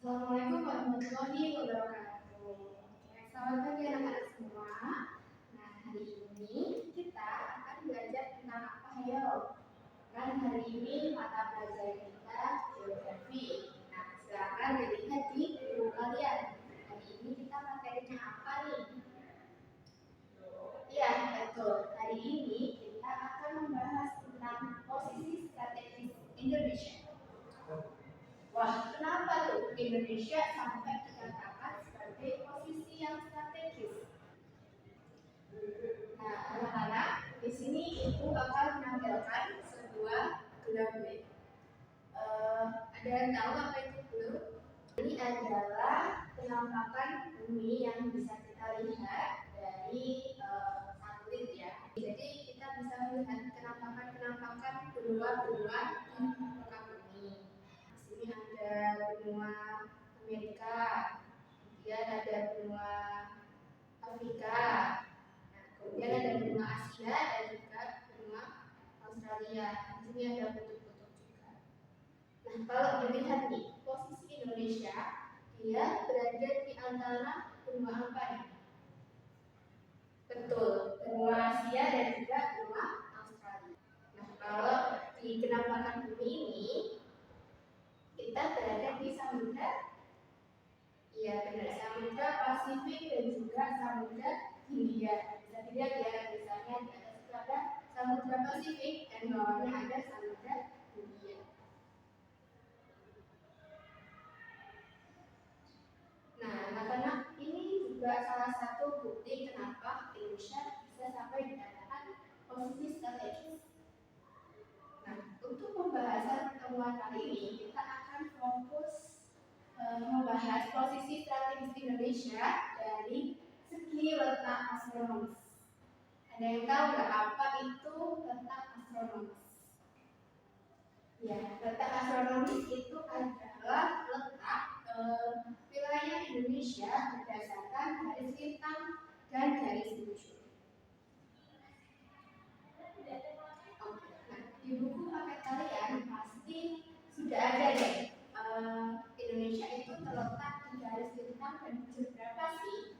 Assalamualaikum warahmatullahi wabarakatuh. Selamat pagi anak-anak semua. Nah, hari ini kita akan belajar tentang apa ya? Kan hari ini mata pelajaran kita geografi. Nah, silakan dilihat di buku kalian. Hari ini kita materinya apa nih? Iya, betul. Hari ini kita akan membahas tentang posisi strategis Indonesia. Wah, kenapa tuh Indonesia sampai dikatakan sebagai posisi yang strategis? Nah, anak-anak, di sini ibu akan menampilkan sebuah grafik. Ada yang tahu apa itu belum? Ini adalah penampakan bumi yang bisa kita lihat dari satelit ya. Jadi kita bisa melihat penampakan benua-benua di muka bumi. Di sini ada benua Amerika, kemudian ada benua Afrika, kemudian ada benua Asia dan juga benua Australia. Di sini ada kutub-kutub juga. Nah, kalau dilihat nih, posisi Indonesia, dia berada di antara benua apa nih? Betul, benua Asia dan juga benua Australia. Nah, kalau di penampakan bumi ini, kita berada di samudra, iya benar, samudra Pasifik dan juga samudra Hindia. Bisa dilihat ya, misalnya di atas itu ada samudra Pasifik dan bawahnya ada samudra Hindia. Nah, anak-anak, ini juga salah satu bukti kenapa Indonesia bisa sampai dikatakan posisi strategis. Nah, untuk pembahasan pertemuan kali ini, kita akan fokus membahas posisi strategis Indonesia dari segi letak astronomis. Ada yang tahu nggak apa itu letak astronomis? Ya, letak astronomis itu adalah letak wilayah Indonesia berdasarkan garis lintang dan garis bujur. Nah, di buku paket kalian pasti sudah ada deh. Indonesia itu terletak di garis lintang dan bujur berapa sih?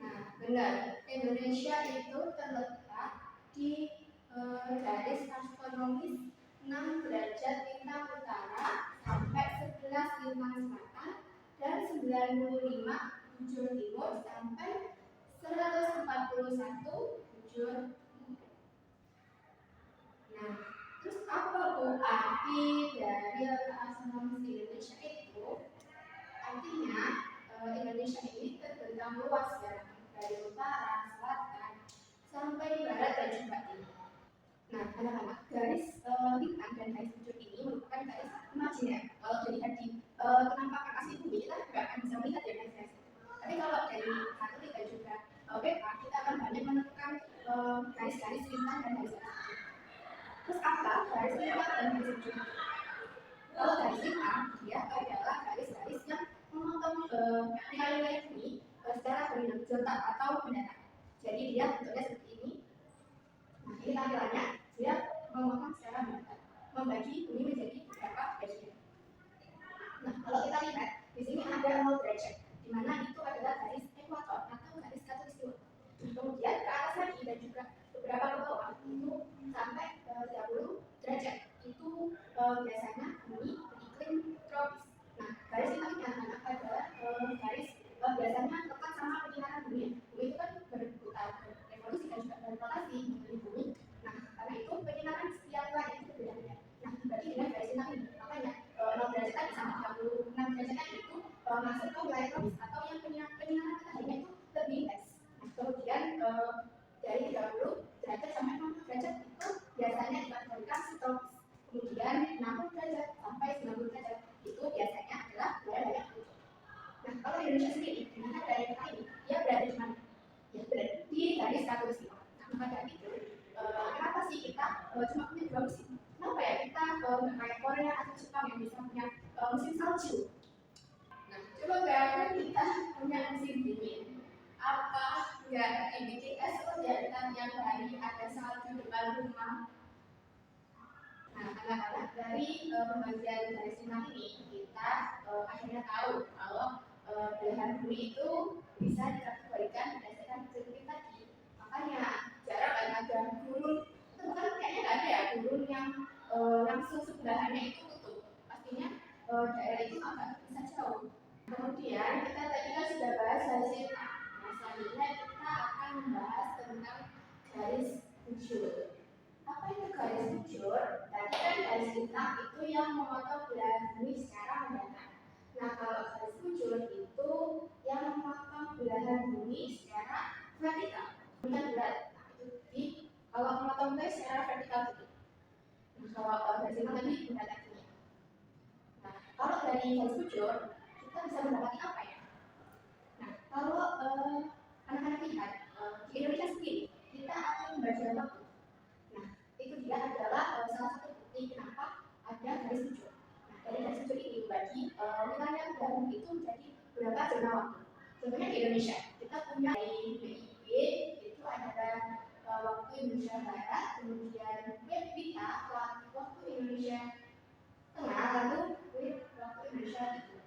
Nah, benar. Indonesia itu terletak di garis astronomis 6 derajat lintang utara sampai 11 lintang selatan dan 95 bujur timur sampai 141 bujur. Nah, terus apa bu arti dari letak astronomis Indonesia itu? Artinya Indonesia ini terbentang luas ya, dari utara, selatan, sampai barat dan juga timur. Nah, anak-anak, garis lintang dan garis bujur ini merupakan garis imajiner. Kalau dilihat di penampakan asli bumi, kita nggak akan bisa melihat ya garis-garis. Tapi kalau dari satelit dan juga peta, kita akan banyak menemukan garis-garis lintang dan garis bujur. Terus apa garis lintang dan garis bujur? Kalau garis lintang, dia adalah garis-garis yang memotong wilayah bumi secara horizontal atau mendatar. Jadi dia bentuknya seperti ini. Nah, ini tampilannya, dia memotong secara mendatar, membagi bumi menjadi beberapa bagian. Nah, kalau kita lihat di sini ada 0 derajat, di mana itu adalah garis ekuator atau garis khatulistiwa. Kemudian ke atas lagi dan juga beberapa ke bawah itu sampai 30 derajat. Itu biasanya bumi beriklim tropis. Nah, garis ini anak-anak adalah garis biasanya lekat sama penyinaran bumi. Bumi itu kan berputar, berevolusi dan juga berrotasi mengelilingi bumi. Nah, karena itu penyinaran setiap wilayah itu berbeda-beda. Nah, berarti dengan garis lintang ini, makanya 0 derajat tadi sama 36 derajat tadi itu masuk ke wilayah tropis atau yang penyinaran mataharinya itu lebih intens. Nah, kemudian dari 30 derajat sampai 60 derajat itu biasanya dikategorikan subtropis. Kemudian 60 derajat sampai 90 derajat itu biasanya adalah wilayah kutub. Nah, kalau Indonesia sendiri, dengan dari kita ini, dia berada di mana? Ya, berada di garis khatulistiwa. Nah, maka dari itu, kenapa sih kita cuma punya 2 musim? Kenapa ya kita nggak kayak Korea atau Jepang yang bisa punya musim salju? Nah, coba bayangkan kita punya musim dingin. Apa nggak dibikin es ya kita tiap hari ada salju depan rumah? Nah, anak-anak, dari pembagian garis bintang ini kita akhirnya tahu kalau belahan bumi itu bisa dikategorikan berdasarkan deskriptif tadi. Makanya jarak ada gurun itu kan kayaknya nggak ada ya gurun yang langsung sebelahannya itu tutup. Pastinya daerah itu agak bisa jauh. Kemudian kita tadi kan sudah bahas hasil A. Nah selanjutnya kita akan membahas tentang garis bujur. Apa itu garis bujur? Tadi kan garis bintang itu yang memotong belahan bumi secara mendatar. Nah kalau garis bujur itu yang memotong belahan bumi secara vertikal. Bukan berat. Nah, itu di kalau memotong bumi secara vertikal gitu. Nah kalau garis bintang tadi mendatar ini. Nah kalau dari garis bujur kita bisa mendapati apa ya? Nah kalau anak-anak lihat di Indonesia sendiri kita akan membaca waktu. Nah, itu dia adalah salah satu bukti kenapa ada garis bujur. Nah, dari garis bujur ini dibagi wilayah baru itu menjadi berapa zona waktu. Contohnya di Indonesia, kita punya di BIB itu ada waktu Indonesia Barat, kemudian WITA waktu Indonesia Tengah, lalu waktu Indonesia Timur.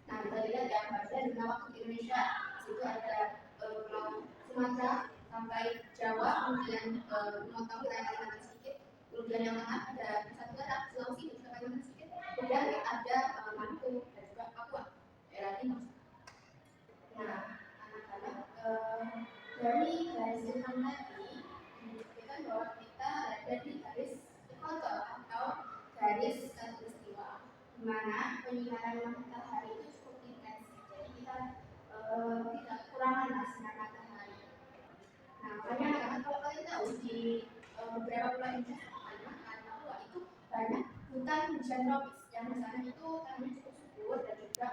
Nah, kita lihat yang ada zona waktu di Indonesia, situ ada Pulau Sumatera sampai Jawa, kemudian memotong wilayah Kalimantan sedikit, kemudian yang tengah ada Nusa Tenggara, Sulawesi dan juga Kalimantan sedikit, kemudian ada Maluku dan juga Papua, daerah timur. Nah, anak-anak dari garis bintang tadi menunjukkan bahwa kita ada di garis ekuator atau garis khatulistiwa, di mana penyinaran matahari itu cukup intens, jadi kita tidak kekurangan sinar matahari. Nah, makanya anak-anak kalau kalian tahu di beberapa pulau Indonesia Kalimantan Papua itu banyak hutan hujan tropis yang di sana itu tanahnya cukup subur dan juga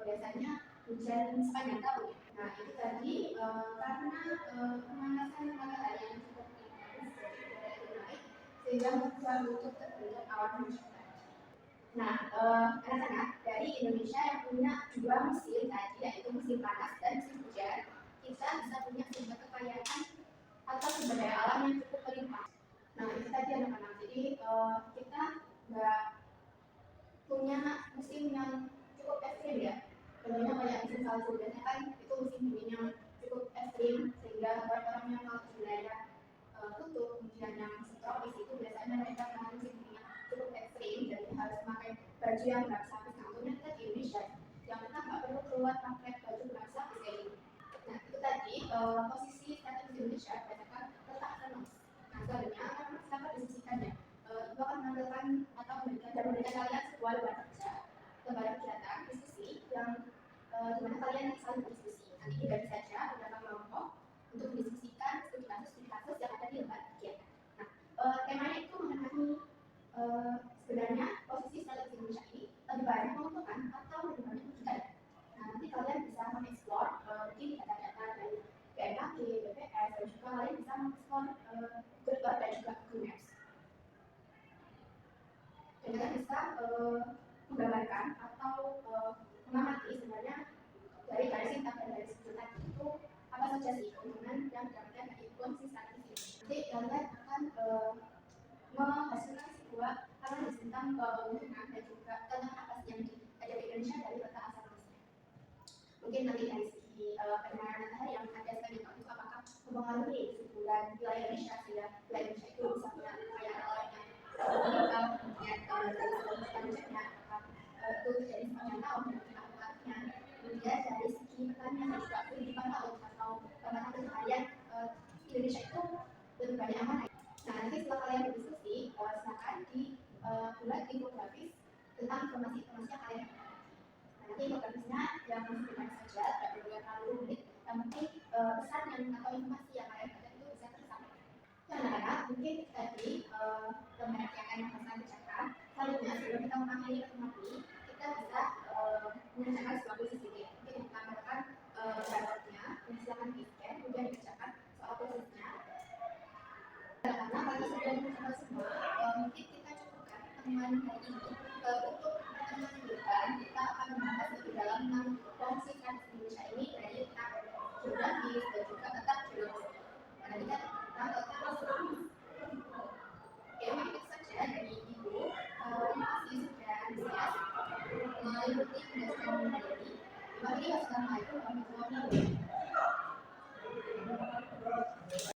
biasanya hujan sepanjang tahun. Nah, itu tadi karena pemanasan matahari yang cukup intens, jadi udara itu naik sehingga membuat untuk terbentuk awan hujan. Nah, anak-anak dari Indonesia yang punya dua musim tadi, yaitu musim panas dan musim hujan, kita bisa punya sumber kekayaan atau sumber daya alam yang cukup berlimpah. Nah, itu tadi anak-anak. Jadi kita nggak punya musim yang cukup ekstrim ya. Contohnya kayak musim salju, biasanya kan itu musim dingin yang cukup ekstrim sehingga orang-orang yang mau di wilayah kutub, kemudian yang musim tropis itu biasanya mereka mengalami musim dingin yang cukup ekstrim, jadi harus memakai baju yang berlapis-lapis. Nah, untungnya kita di Indonesia yang kita nggak perlu keluar pakai baju berlapis-lapis kayak gini. Nah, itu tadi posisi strategis Indonesia berdasarkan letak astronomis. Nah, selanjutnya akan dapat diskusikannya. Itu akan menampilkan atau memberikan kalian sebuah lembar kerja, lembar kegiatan diskusi yang dimana kalian saling berdiskusi. Nanti dibagi saja beberapa kelompok untuk mendiskusikan studi kasus yang ada di lembar kegiatan. Nah, temanya itu mengenai sebenarnya posisi strategis Indonesia ini lebih banyak menguntungkan atau lebih banyak merugikan. Nah, nanti kalian bisa mengeksplor mungkin data-data dari BMKG, BPS, dan juga kalian bisa mengeksplor Google dan juga Google Maps. Dan kalian bisa menggambarkan atau mengamati sebenarnya dari garis bintang dan garis bujur tadi itu apa saja sih keuntungan yang didapatkan dari posisi strategis ini. Nanti kalian akan menghasilkan sebuah analisis tentang keuntungan dan juga tentang apa sih yang ada di Indonesia dari letak astronomisnya. Mungkin nanti dari segi penyinaran matahari yang ada sekarang itu apakah mempengaruhi bulan wilayah Indonesia sehingga wilayah Indonesia itu bisa punya kekayaan alam yang meningkat, kemudian dari selanjutnya itu dari sepanjang tahun dan juga artinya kemudian dari segi pertanian dan juga kehidupan laut atau mata pencaharian Indonesia itu lebih banyak mana. Nah, nanti setelah kalian berdiskusi, silakan dibuat infografis tentang informasi-informasi yang kalian dapat. Nah, nanti infografisnya yang sederhana saja, tidak perlu yang terlalu rumit. Yang penting pesan yang atau informasi yang kalian dapat itu bisa tersampaikan. Nah, anak-anak, mungkin tadi lembar yang akan saya bacakan. Selanjutnya, sebelum kita mengakhiri pertemuan ini, kita bisa mengerjakan sebuah kuis sedikit. Mungkin ditambahkan barcode-nya, silakan di-scan, kemudian dikerjakan soal kuisnya. Karena bagi sudah mencoba semua, mungkin kita cukupkan pertemuan hari ini. Untuk pertemuan minggu depan, kita akan membahas lebih dalam tentang fungsi strategis Indonesia ini dari letak geografis dan juga letak geologi. Nah, nanti kita terus. Oke, mungkin itu saja dari Ibu. Jadi rutin nggak selalu menjadi. Dipakai ya sekarang itu kami keluar